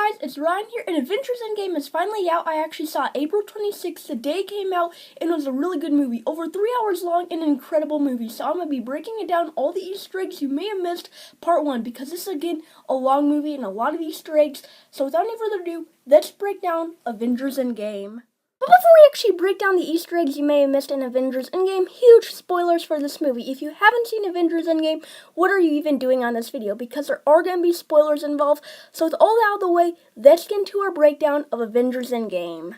guys, it's Ryan here, and Avengers Endgame is finally out. I actually saw April 26th, the day it came out, and it was a really good movie. Over 3 hours long and an incredible movie. So I'm going to be breaking it down, all the Easter eggs you may have missed, part 1, because this is, again, a long movie and a lot of Easter eggs. So without any further ado, let's break down Avengers Endgame. But before we actually break down the Easter eggs you may have missed in Avengers Endgame, huge spoilers for this movie. If you haven't seen Avengers Endgame, what are you even doing on this video? Because there are going to be spoilers involved. So with all out of the way, let's get into our breakdown of Avengers Endgame.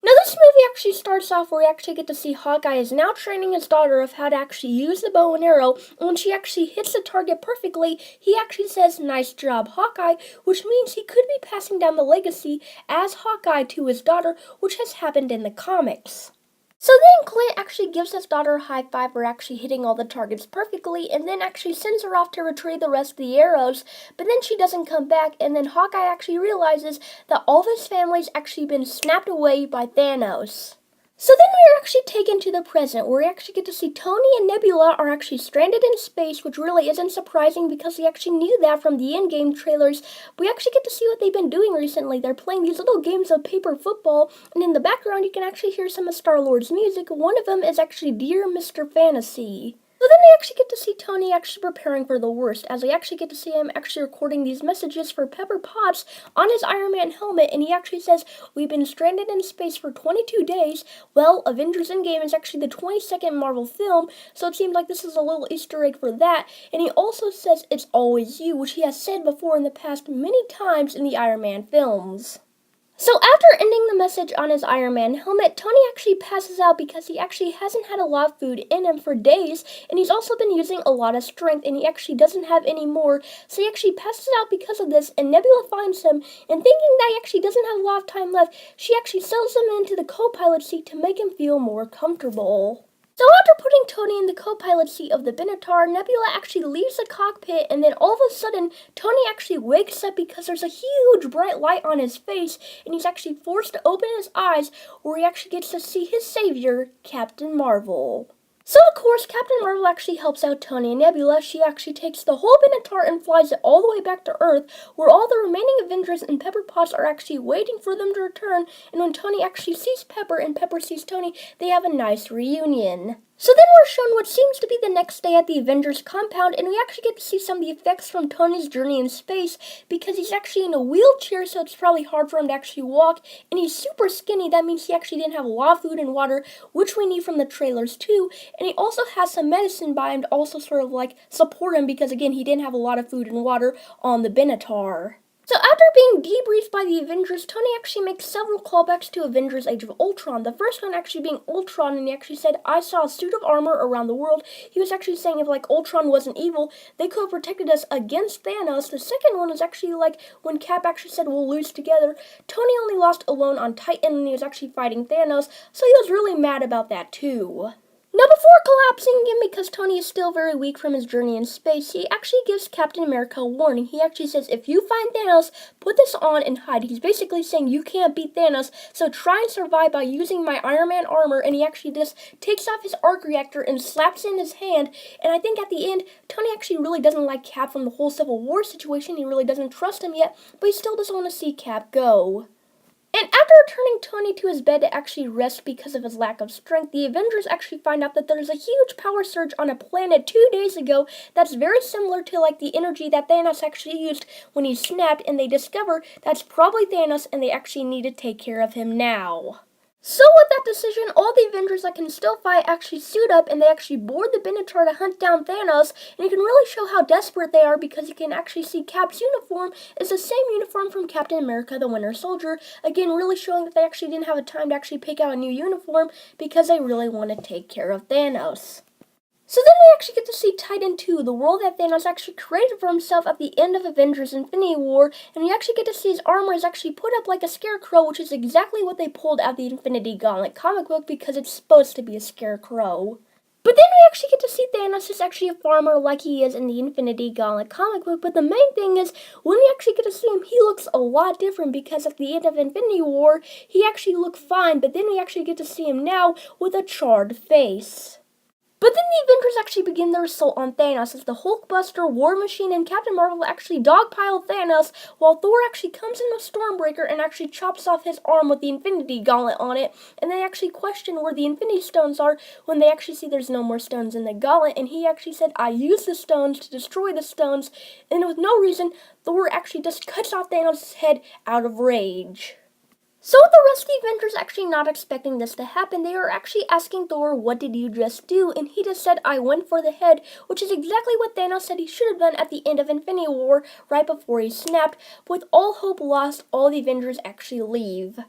Now this movie actually starts off where we actually get to see Hawkeye is now training his daughter of how to actually use the bow and arrow, and when she actually hits the target perfectly, he actually says, "Nice job, Hawkeye," which means he could be passing down the legacy as Hawkeye to his daughter, which has happened in the comics. So then Clint actually gives his daughter a high five for actually hitting all the targets perfectly, and then actually sends her off to retrieve the rest of the arrows, but then she doesn't come back, and then Hawkeye actually realizes that all of his family's actually been snapped away by Thanos. So then we're actually taken to the present, where we actually get to see Tony and Nebula are actually stranded in space, which really isn't surprising because we actually knew that from the Endgame trailers. We actually get to see what they've been doing recently. They're playing these little games of paper football, and in the background you can actually hear some of Star-Lord's music. One of them is actually Dear Mr. Fantasy. So then we actually get to see Tony actually preparing for the worst, as we actually get to see him actually recording these messages for Pepper Potts on his Iron Man helmet, and he actually says, "We've been stranded in space for 22 days. Well, Avengers Endgame is actually the 22nd Marvel film, so it seemed like this is a little Easter egg for that, and he also says, "It's always you," which he has said before in the past many times in the Iron Man films. So after ending the message on his Iron Man helmet, Tony actually passes out because he actually hasn't had a lot of food in him for days, and he's also been using a lot of strength, and he actually doesn't have any more, so he actually passes out because of this, and Nebula finds him, and thinking that he actually doesn't have a lot of time left, she actually settles him into the co-pilot seat to make him feel more comfortable. So after putting Tony in the co-pilot seat of the Benatar, Nebula actually leaves the cockpit, and then all of a sudden, Tony actually wakes up because there's a huge bright light on his face, and he's actually forced to open his eyes, where he actually gets to see his savior, Captain Marvel. So of course, Captain Marvel actually helps out Tony and Nebula. She actually takes the whole Benatar and flies it all the way back to Earth, where all the remaining Avengers and Pepper Potts are actually waiting for them to return, and when Tony actually sees Pepper and Pepper sees Tony, they have a nice reunion. So then we're shown what seems to be the next day at the Avengers compound, and we actually get to see some of the effects from Tony's journey in space, because he's actually in a wheelchair, so it's probably hard for him to actually walk, and he's super skinny. That means he actually didn't have a lot of food and water, which we need from the trailers too, and he also has some medicine by him to also sort of like support him, because again, he didn't have a lot of food and water on the Benatar. So after being debriefed by the Avengers, Tony actually makes several callbacks to Avengers Age of Ultron. The first one actually being Ultron, and he actually said, "I saw a suit of armor around the world." He was actually saying if like Ultron wasn't evil, they could have protected us against Thanos. The second one was actually like when Cap actually said we'll lose together. Tony only lost alone on Titan, and he was actually fighting Thanos, so he was really mad about that too. Now, before collapsing again, because Tony is still very weak from his journey in space, he actually gives Captain America a warning. He actually says, "If you find Thanos, put this on and hide." He's basically saying you can't beat Thanos, so try and survive by using my Iron Man armor, and he actually just takes off his arc reactor and slaps it in his hand, and I think at the end, Tony actually really doesn't like Cap from the whole Civil War situation. He really doesn't trust him yet, but he still doesn't want to see Cap go. And after returning Tony to his bed to actually rest because of his lack of strength, the Avengers actually find out that there's a huge power surge on a planet 2 days ago that's very similar to like the energy that Thanos actually used when he snapped, and they discover that's probably Thanos, and they actually need to take care of him now. So with that decision, all the Avengers that can still fight actually suit up, and they actually board the Benatar to hunt down Thanos, and you can really show how desperate they are because you can actually see Cap's uniform is the same uniform from Captain America the Winter Soldier, again really showing that they actually didn't have a time to actually pick out a new uniform because they really want to take care of Thanos. So then we actually get to see Titan 2, the world that Thanos actually created for himself at the end of Avengers Infinity War, and we actually get to see his armor is actually put up like a scarecrow, which is exactly what they pulled out of the Infinity Gauntlet comic book because it's supposed to be a scarecrow. But then we actually get to see Thanos is actually a farmer like he is in the Infinity Gauntlet comic book, but the main thing is, when we actually get to see him, he looks a lot different because at the end of Infinity War, he actually looked fine, but then we actually get to see him now with a charred face. But then the Avengers actually begin their assault on Thanos as the Hulkbuster, War Machine, and Captain Marvel actually dogpile Thanos, while Thor actually comes in with Stormbreaker and actually chops off his arm with the Infinity Gauntlet on it, and they actually question where the Infinity Stones are when they actually see there's no more stones in the gauntlet, and he actually said, I used the stones to destroy the stones, and with no reason, Thor actually just cuts off Thanos' head out of rage. So with the rest of the Avengers actually not expecting this to happen, they are actually asking Thor, what did you just do? And he just said, I went for the head, which is exactly what Thanos said he should have done at the end of Infinity War, right before he snapped. But with all hope lost, all the Avengers actually leave.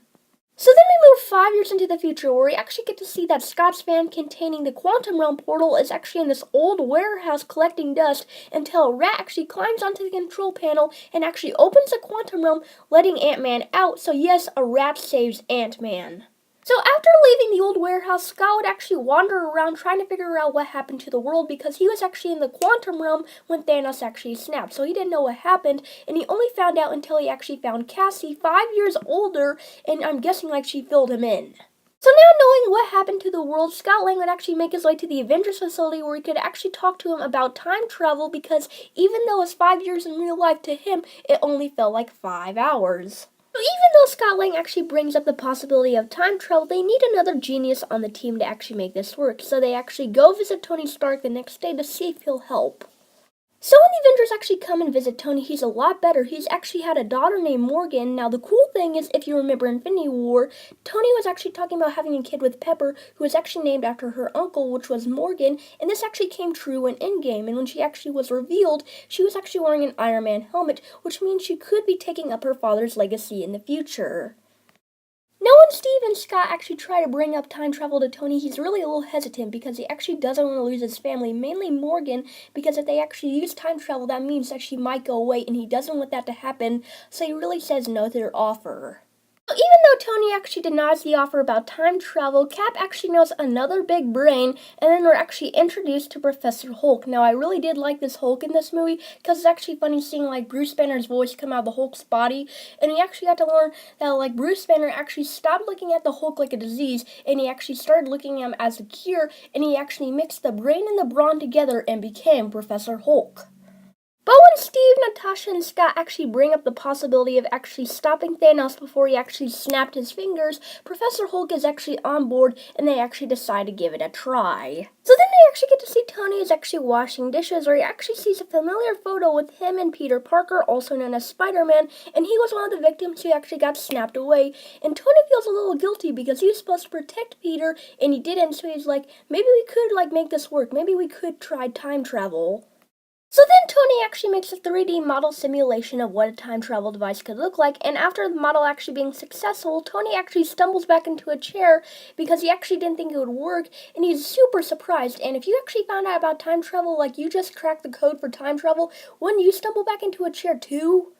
So then we move 5 years into the future, where we actually get to see that Scott's van containing the Quantum Realm portal is actually in this old warehouse collecting dust until a rat actually climbs onto the control panel and actually opens the Quantum Realm, letting Ant-Man out. So yes, a rat saves Ant-Man. So after leaving the old warehouse, Scott would actually wander around trying to figure out what happened to the world because he was actually in the Quantum Realm when Thanos actually snapped. So he didn't know what happened, and he only found out until he actually found Cassie 5 years older, and I'm guessing like she filled him in. So now knowing what happened to the world, Scott Lang would actually make his way to the Avengers facility where he could actually talk to him about time travel because even though it's 5 years in real life, to him, it only felt like 5 hours. So even though Scott Lang actually brings up the possibility of time travel, they need another genius on the team to actually make this work. So they actually go visit Tony Stark the next day to see if he'll help. So when the Avengers actually come and visit Tony, he's a lot better. He's actually had a daughter named Morgan. Now the cool thing is, if you remember Infinity War, Tony was actually talking about having a kid with Pepper, who was actually named after her uncle, which was Morgan, and this actually came true in Endgame. And when she actually was revealed, she was actually wearing an Iron Man helmet, which means she could be taking up her father's legacy in the future. Now when Steve and Scott actually try to bring up time travel to Tony, he's really a little hesitant because he actually doesn't want to lose his family, mainly Morgan, because if they actually use time travel, that means that she might go away, and he doesn't want that to happen, so he really says no to their offer. So even though Tony actually denies the offer about time travel, Cap actually knows another big brain, and then we're actually introduced to Professor Hulk. Now, I really did like this Hulk in this movie, because it's actually funny seeing, like, Bruce Banner's voice come out of the Hulk's body, and we actually got to learn that, like, Bruce Banner actually stopped looking at the Hulk like a disease, and he actually started looking at him as a cure, and he actually mixed the brain and the brawn together and became Professor Hulk. But when Steve, Natasha, and Scott actually bring up the possibility of actually stopping Thanos before he actually snapped his fingers, Professor Hulk is actually on board, and they actually decide to give it a try. So then they actually get to see Tony is actually washing dishes, where he actually sees a familiar photo with him and Peter Parker, also known as Spider-Man, and he was one of the victims who actually got snapped away. And Tony feels a little guilty because he was supposed to protect Peter, and he didn't, so he's like, maybe we could, like, make this work. Maybe we could try time travel. So then Tony actually makes a 3D model simulation of what a time travel device could look like, and after the model actually being successful, Tony actually stumbles back into a chair because he actually didn't think it would work, and he's super surprised. And if you actually found out about time travel, like you just cracked the code for time travel, wouldn't you stumble back into a chair too?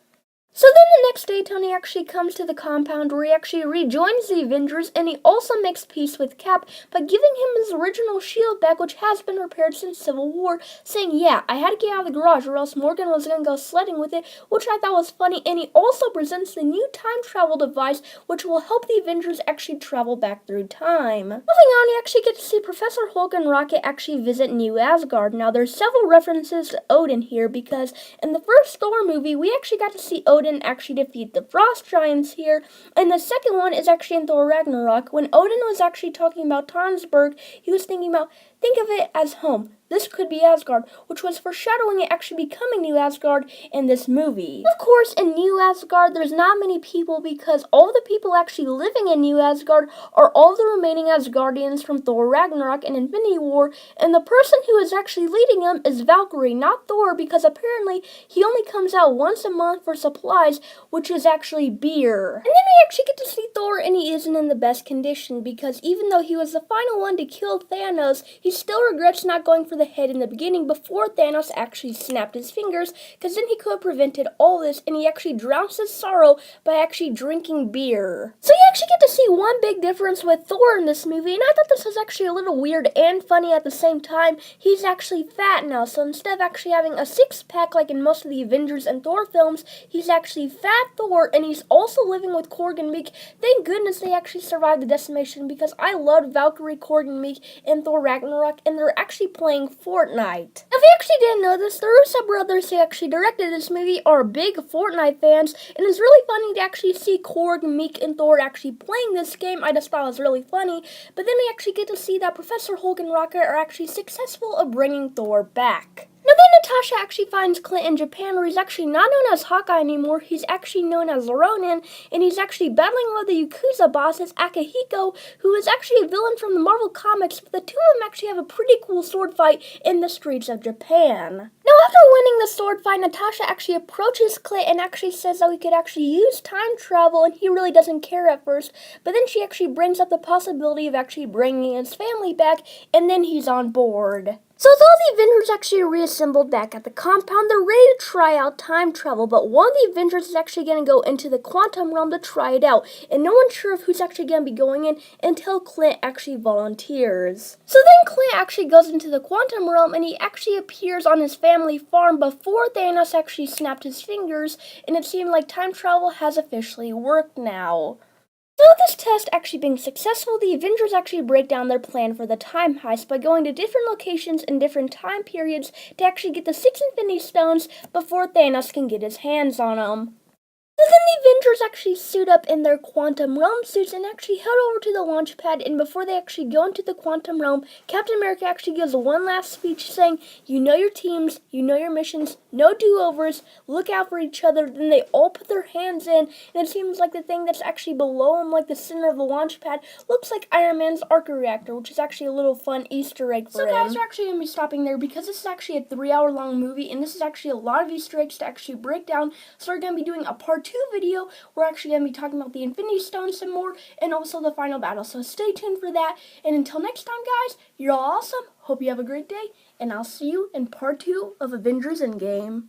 So then the next day, Tony actually comes to the compound where he actually rejoins the Avengers, and he also makes peace with Cap by giving him his original shield back, which has been repaired since Civil War, saying, yeah, I had to get out of the garage or else Morgan was going to go sledding with it, which I thought was funny, and he also presents the new time travel device, which will help the Avengers actually travel back through time. Moving on, you actually get to see Professor Hulk and Rocket actually visit New Asgard. Now, there's several references to Odin here, because in the first Thor movie, we actually got to see Odin actually defeat the frost giants here, and the second one is actually in Thor Ragnarok. When Odin was actually talking about Tonsberg, he was thinking about, think of it as home. This could be Asgard, which was foreshadowing it actually becoming New Asgard in this movie. Of course, in New Asgard, there's not many people because all the people actually living in New Asgard are all the remaining Asgardians from Thor Ragnarok and Infinity War, and the person who is actually leading them is Valkyrie, not Thor, because apparently he only comes out once a month for supplies, which is actually beer. And then we actually get to see Thor, and he isn't in the best condition because even though he was the final one to kill Thanos, he still regrets not going for the head in the beginning before Thanos actually snapped his fingers, because then he could have prevented all this, and he actually drowns his sorrow by actually drinking beer. So you actually get to see one big difference with Thor in this movie, and I thought this was actually a little weird and funny at the same time. He's actually fat now, so instead of actually having a six-pack like in most of the Avengers and Thor films, he's actually fat Thor, and he's also living with Korg and Meek. Thank goodness they actually survived the decimation, because I loved Valkyrie, Korg, and Meek in Thor Ragnarok, Ragnarok, and they're actually playing Fortnite. Now, if you actually didn't know this, the Russo brothers who actually directed this movie are big Fortnite fans, and it's really funny to actually see Korg, Meek, and Thor actually playing this game. I just thought it was really funny, but then we actually get to see that Professor Hulk and Rocket are actually successful at bringing Thor back. Now then Natasha actually finds Clint in Japan, where he's actually not known as Hawkeye anymore, he's actually known as Ronin, and he's actually battling one of the Yakuza bosses, Akihiko, who is actually a villain from the Marvel Comics, but the two of them actually have a pretty cool sword fight in the streets of Japan. Now after winning the sword fight, Natasha actually approaches Clint and actually says that we could actually use time travel, and he really doesn't care at first, but then she actually brings up the possibility of actually bringing his family back, and then he's on board. So with all the Avengers actually reassembled back at the compound, they're ready to try out time travel, but one of the Avengers is actually going to go into the quantum realm to try it out, and no one's sure of who's actually going to be going in until Clint actually volunteers. So then Clint actually goes into the quantum realm, and he actually appears on his family farm before Thanos actually snapped his fingers, and it seemed like time travel has officially worked now. So this test actually being successful, the Avengers actually break down their plan for the time heist by going to different locations in different time periods to actually get the 6 Infinity Stones before Thanos can get his hands on them. So then the Avengers actually suit up in their quantum realm suits and actually head over to the launch pad, and before they actually go into the quantum realm, Captain America actually gives one last speech saying, you know your teams, you know your missions, no do-overs, look out for each other. Then they all put their hands in, and it seems like the thing that's actually below them, like the center of the launch pad, looks like Iron Man's arc reactor, which is actually a little fun Easter egg for him. So guys, we're actually going to be stopping there because this is actually a 3-hour-long movie, and this is actually a lot of Easter eggs to actually break down, so we're going to be doing a part 2 video. We're actually going to be talking about the Infinity Stones some more, and also the final battle, so stay tuned for that, and until next time guys, you're all awesome, hope you have a great day, and I'll see you in part 2 of Avengers Endgame.